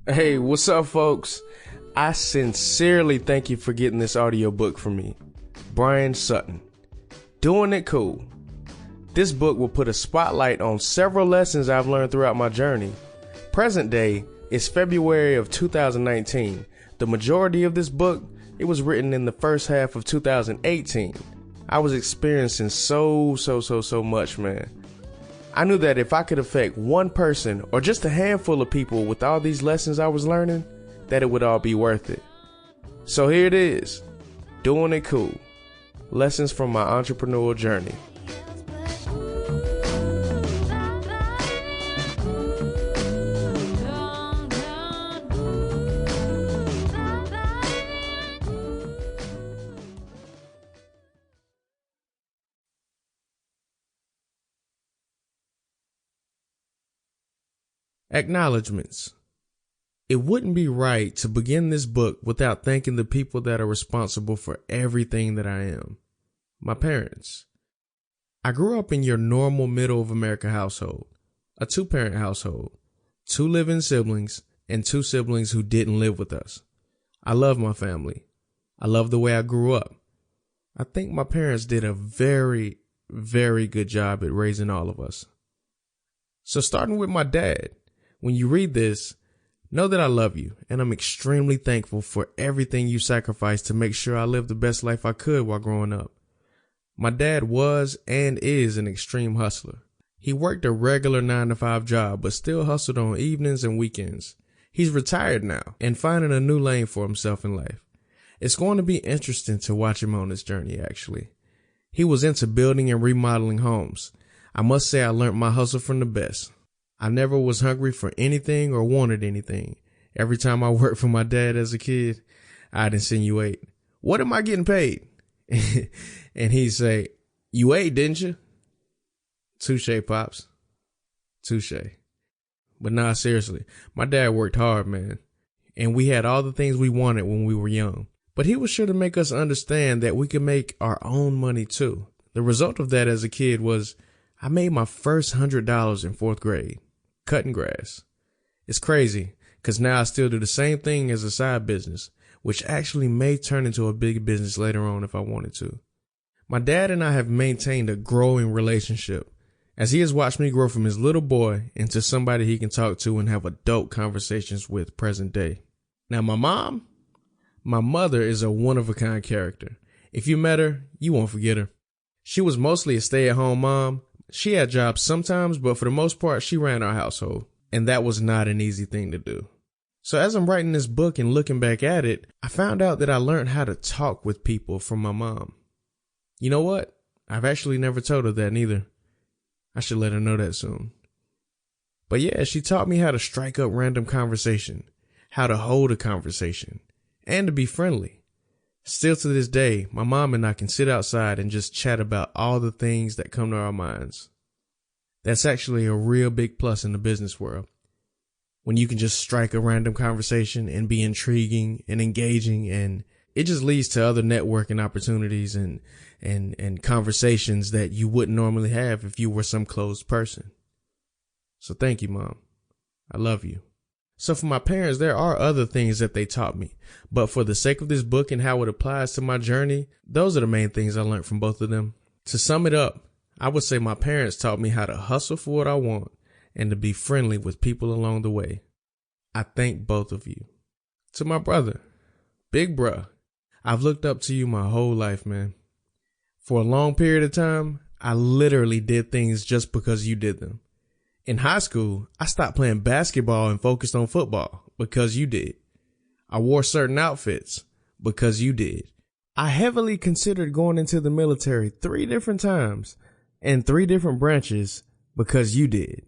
Hey, what's up, folks? I sincerely thank you for getting this audiobook from me, Brian Sutton. Doing it cool. This book will put a spotlight on several lessons I've learned throughout my journey. Present day is February of 2019. The majority of this book, it was written in the first half of 2018. I was experiencing so much, man. I knew that if I could affect one person or just a handful of people with all these lessons I was learning, that it would all be worth it. So here it is, Doing It Cool. Lessons from my entrepreneurial journey. Acknowledgements. It wouldn't be right to begin this book without thanking the people that are responsible for everything that I am. My parents. I grew up in your normal middle of America household, a 2-parent household, 2 living siblings, and 2 siblings who didn't live with us. I love my family. I love the way I grew up. I think my parents did a very good job at raising all of us. So starting with my dad. When you read this, know that I love you, and I'm extremely thankful for everything you sacrificed to make sure I lived the best life I could while growing up. My dad was and is an extreme hustler. He worked a regular 9-to-5 job, but still hustled on evenings and weekends. He's retired now and finding a new lane for himself in life. It's going to be interesting to watch him on this journey, actually. He was into building and remodeling homes. I must say I learned my hustle from the best. I never was hungry for anything or wanted anything. Every time I worked for my dad as a kid, I'd insinuate, "What am I getting paid?" And he'd say, "You ate, didn't you?" Touche, Pops. Touche. But nah, seriously, my dad worked hard, man. And we had all the things we wanted when we were young. But he was sure to make us understand that we could make our own money too. The result of that as a kid was I made my first $100 in 4th grade. Cutting grass. It's crazy, because now I still do the same thing as a side business, which actually may turn into a big business later on if I wanted to. My dad and I have maintained a growing relationship, as he has watched me grow from his little boy into somebody he can talk to and have adult conversations with present day. Now my mother is a one-of-a-kind character. If you met her, you won't forget her. She was mostly a stay-at-home mom. She had jobs sometimes, but for the most part, she ran our household, and that was not an easy thing to do. So as I'm writing this book and looking back at it, I found out that I learned how to talk with people from my mom. You know what? I've actually never told her that neither. I should let her know that soon. But yeah, she taught me how to strike up random conversation, how to hold a conversation, and to be friendly. Still to this day, my mom and I can sit outside and just chat about all the things that come to our minds. That's actually a real big plus in the business world. When you can just strike a random conversation and be intriguing and engaging, and it just leads to other networking opportunities and conversations that you wouldn't normally have if you were some closed person. So thank you, Mom. I love you. So for my parents, there are other things that they taught me, but for the sake of this book and how it applies to my journey, those are the main things I learned from both of them. To sum it up, I would say my parents taught me how to hustle for what I want and to be friendly with people along the way. I thank both of you. To my brother, big bruh, I've looked up to you my whole life, man. For a long period of time, I literally did things just because you did them. In high school, I stopped playing basketball and focused on football because you did. I wore certain outfits because you did. I heavily considered going into the military 3 different times and 3 different branches because you did.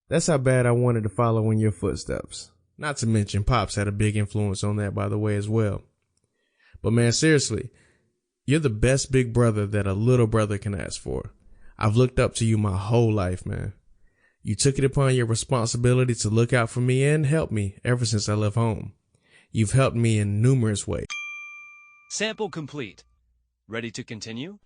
That's how bad I wanted to follow in your footsteps. Not to mention Pops had a big influence on that, by the way, as well. But man, seriously, you're the best big brother that a little brother can ask for. I've looked up to you my whole life, man. You took it upon your responsibility to look out for me and help me ever since I left home. You've helped me in numerous ways. Sample complete. Ready to continue?